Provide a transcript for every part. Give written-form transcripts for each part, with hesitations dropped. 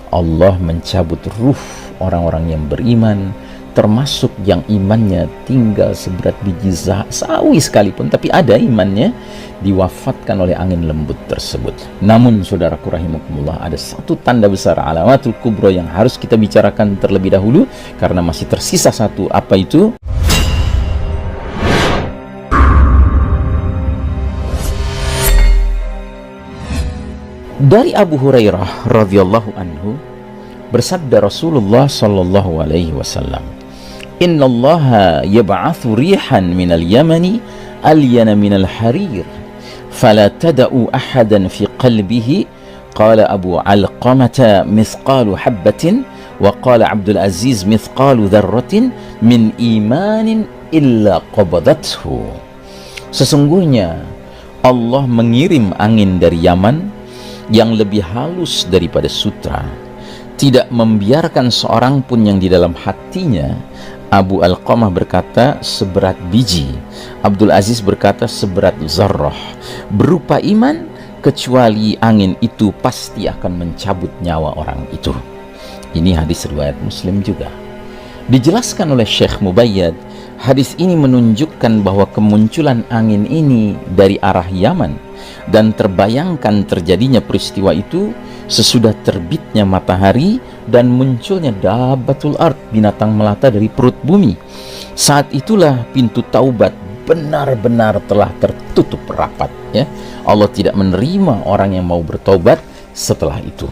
Allah mencabut ruh orang-orang yang beriman, termasuk yang imannya tinggal seberat biji sawi sekalipun, tapi ada imannya, diwafatkan oleh angin lembut tersebut. Namun saudaraku rahimakumullah, ada satu tanda besar, alamatul kubro, yang harus kita bicarakan terlebih dahulu karena masih tersisa satu. Apa itu? Dari Abu Hurairah radhiyallahu anhu, bersabda Rasulullah sallallahu alaihi wasallam, "Innallaha yab'atsu rihan minal yamani alyana minal harir, fala tad'u ahadan fi qalbihi." Qala Abu Alqamah mithqalu habbatin, wa qala Abdul Aziz mithqalu dzarratin min imanin illa qabadathu. Sesungguhnya Allah mengirim angin dari Yaman yang lebih halus daripada sutra, tidak membiarkan seorang pun yang di dalam hatinya. Abu Alqamah berkata seberat biji, Abdul Aziz berkata seberat zarrah, berupa iman, kecuali angin itu pasti akan mencabut nyawa orang itu. Ini hadis riwayat Muslim juga. Dijelaskan oleh Syekh Mubayyad, hadis ini menunjukkan bahwa kemunculan angin ini dari arah Yaman, dan terbayangkan terjadinya peristiwa itu sesudah terbitnya matahari dan munculnya dabbatul ard, binatang melata dari perut bumi. Saat itulah pintu taubat benar-benar telah tertutup rapat, ya. Allah tidak menerima orang yang mau bertobat setelah itu.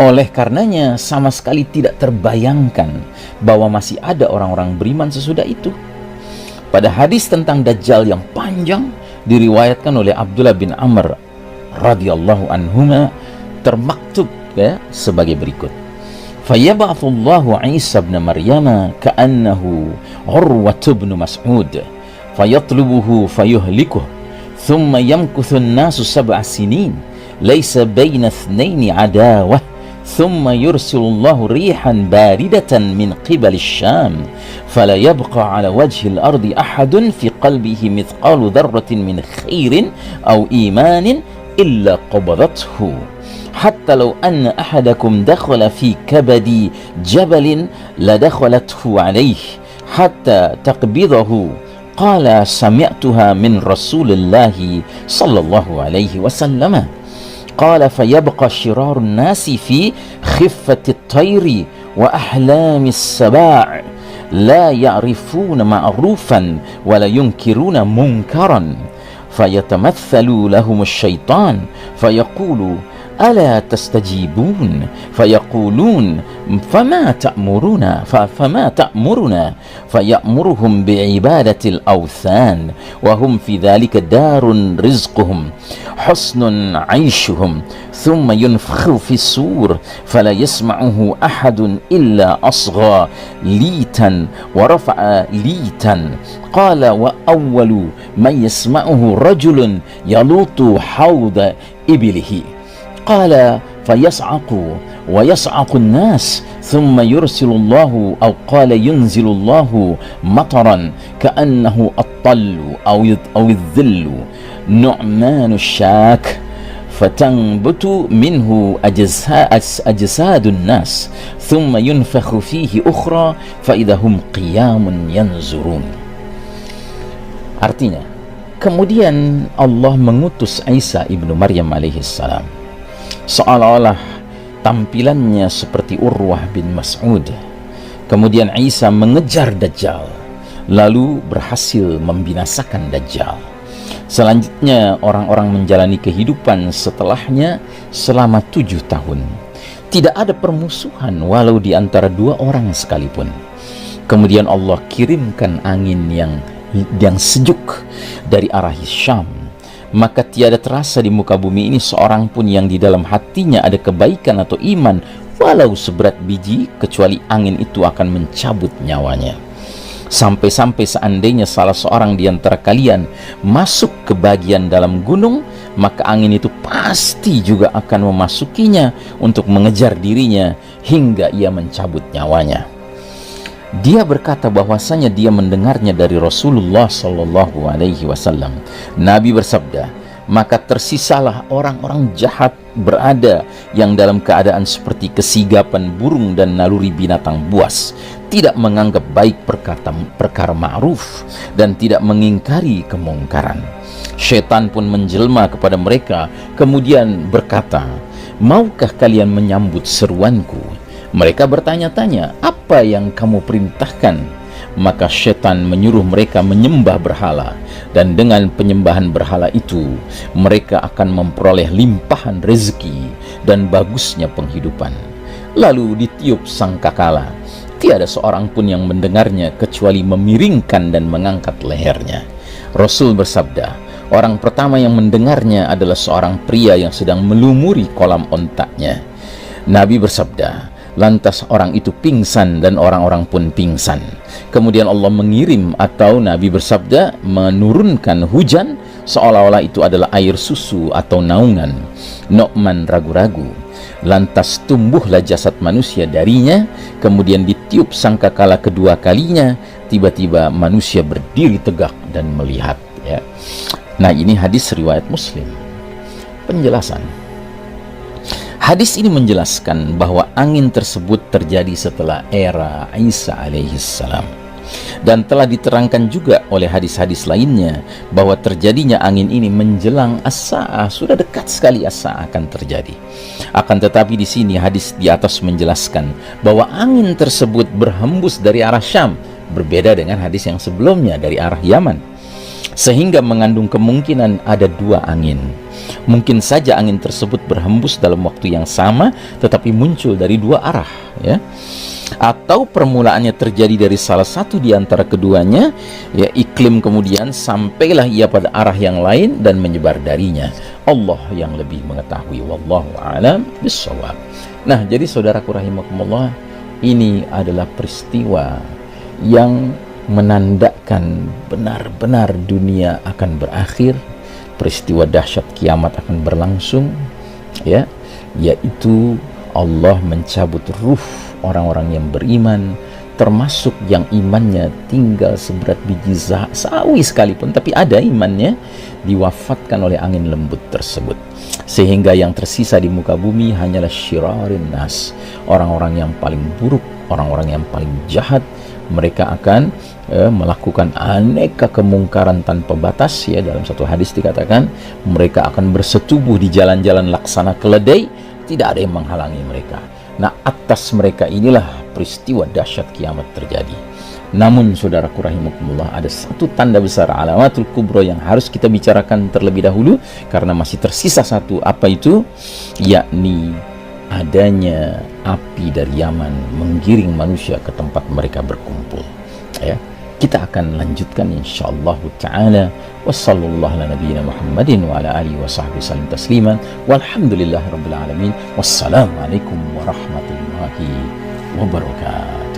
Oleh karenanya sama sekali tidak terbayangkan bahwa masih ada orang-orang beriman sesudah itu. Pada hadis tentang Dajjal yang panjang diriwayatkan oleh Abdullah bin Amr radhiyallahu anhuma, termaktub, ya, sebagai berikut: "Fayab'atsullahu Isa ibn Maryam ka'annahu Urwah bin Mas'ud, fayatlubuhu fayuhlikuh, thumma yamkuthu an-nasu 7 sinin, laysa baina ithnaini adawah, ثم يرسل الله ريحا باردة من قبل الشام فلا يبقى على وجه الأرض أحد في قلبه مثقال ذرة من خير أو إيمان إلا قبضته حتى لو أن أحدكم دخل في كبد جبل لدخلته عليه حتى تقبضه." قال: "سمعتها من رسول الله صلى الله عليه وسلم." قال: "فيبقى شرار الناس في خفة الطير وأحلام السباع لا يعرفون معروفا ولا ينكرون منكرا فيتمثل لهم الشيطان فيقول: ألا تستجيبون؟ فيقولون: فما تأمرنا فيأمرهم بعبادة الأوثان وهم في ذلك دار رزقهم حسن عيشهم ثم ينفخ في السور فلا يسمعه أحد إلا أصغى ليتا ورفع ليتا. قال: وأول من يسمعه رجل يلوط حوض إبله. قال: فيصعق ويصعق الناس ثم يرسل الله أو قال ينزل الله مطرا كأنه الطل أو الذل نعمان الشاك فتنبت منه أجساد الناس ثم ينفخ فيه أخرى فإذا هم قيام ينظرون. Artinya, kemudian Allah mengutus Isa ibnu Maryam alaihissalam, seolah-olah tampilannya seperti Urwah bin Mas'ud. Kemudian Isa mengejar Dajjal, lalu berhasil membinasakan Dajjal. Selanjutnya orang-orang menjalani kehidupan setelahnya selama 7 tahun. Tidak ada permusuhan walau di antara 2 orang sekalipun. Kemudian Allah kirimkan angin yang sejuk dari arah Syam, maka tiada terasa di muka bumi ini seorang pun yang di dalam hatinya ada kebaikan atau iman walau seberat biji, kecuali angin itu akan mencabut nyawanya. Sampai-sampai seandainya salah seorang di antara kalian masuk ke bagian dalam gunung, maka angin itu pasti juga akan memasukinya untuk mengejar dirinya hingga ia mencabut nyawanya. Dia berkata bahwasanya dia mendengarnya dari Rasulullah sallallahu alaihi wasallam. Nabi bersabda, maka tersisalah orang-orang jahat berada yang dalam keadaan seperti kesigapan burung dan naluri binatang buas, tidak menganggap baik perkara ma'ruf dan tidak mengingkari kemungkaran. Syaitan pun menjelma kepada mereka, kemudian berkata, maukah kalian menyambut seruanku? Mereka bertanya-tanya, apa yang kamu perintahkan? Maka syaitan menyuruh mereka menyembah berhala, dan dengan penyembahan berhala itu mereka akan memperoleh limpahan rezeki dan bagusnya penghidupan. Lalu ditiup sangkakala, tiada seorang pun yang mendengarnya kecuali memiringkan dan mengangkat lehernya. Rasul bersabda, orang pertama yang mendengarnya adalah seorang pria yang sedang melumuri kolam ontaknya. Nabi bersabda, lantas orang itu pingsan dan orang-orang pun pingsan. Kemudian Allah mengirim, atau Nabi bersabda, menurunkan hujan seolah-olah itu adalah air susu atau naungan. Nu'man ragu-ragu. Lantas tumbuhlah jasad manusia darinya, kemudian ditiup sangkakala kedua kalinya, tiba-tiba manusia berdiri tegak dan melihat. Ya. Nah, ini hadis riwayat Muslim. Penjelasan. Hadis ini menjelaskan bahwa angin tersebut terjadi setelah era Isa alaihissalam, dan telah diterangkan juga oleh hadis-hadis lainnya bahwa terjadinya angin ini menjelang as-sa'ah, sudah dekat sekali as-sa'ah akan terjadi. Akan tetapi di sini hadis di atas menjelaskan bahwa angin tersebut berhembus dari arah Syam, berbeda dengan hadis yang sebelumnya dari arah Yaman, sehingga mengandung kemungkinan ada dua angin. Mungkin saja angin tersebut berhembus dalam waktu yang sama tetapi muncul dari dua arah, ya. Atau permulaannya terjadi dari salah satu di antara keduanya, ya, iklim kemudian sampailah ia pada arah yang lain dan menyebar darinya. Allah yang lebih mengetahui, wallahu a'lam bishawab. Nah, jadi saudaraku rahimakumullah, ini adalah peristiwa yang menandakan benar-benar dunia akan berakhir. Peristiwa dahsyat kiamat akan berlangsung, ya, yaitu Allah mencabut ruh orang-orang yang beriman, termasuk yang imannya tinggal seberat biji sawi sekalipun, tapi ada imannya, diwafatkan oleh angin lembut tersebut, sehingga yang tersisa di muka bumi hanyalah syirarin nas, orang-orang yang paling buruk, orang-orang yang paling jahat. Mereka akan melakukan aneka kemungkaran tanpa batas, ya. Dalam satu hadis dikatakan mereka akan bersetubuh di jalan-jalan laksana keledai, tidak ada yang menghalangi mereka. Nah, atas mereka inilah peristiwa dahsyat kiamat terjadi. Namun saudaraku rahimakumullah, ada satu tanda besar, alamatul kubro, yang harus kita bicarakan terlebih dahulu karena masih tersisa satu. Apa itu? Yakni adanya api dari Yaman menggiring manusia ke tempat mereka berkumpul, ya. Kita akan lanjutkan insyaallah taala. Wassallallahu ala nabiyyina Muhammadin wa ala alihi wa sahbihi sallam tasliman. Walhamdulillahirabbil alamin. Wassalamualaikum warahmatullahi wabarakatuh.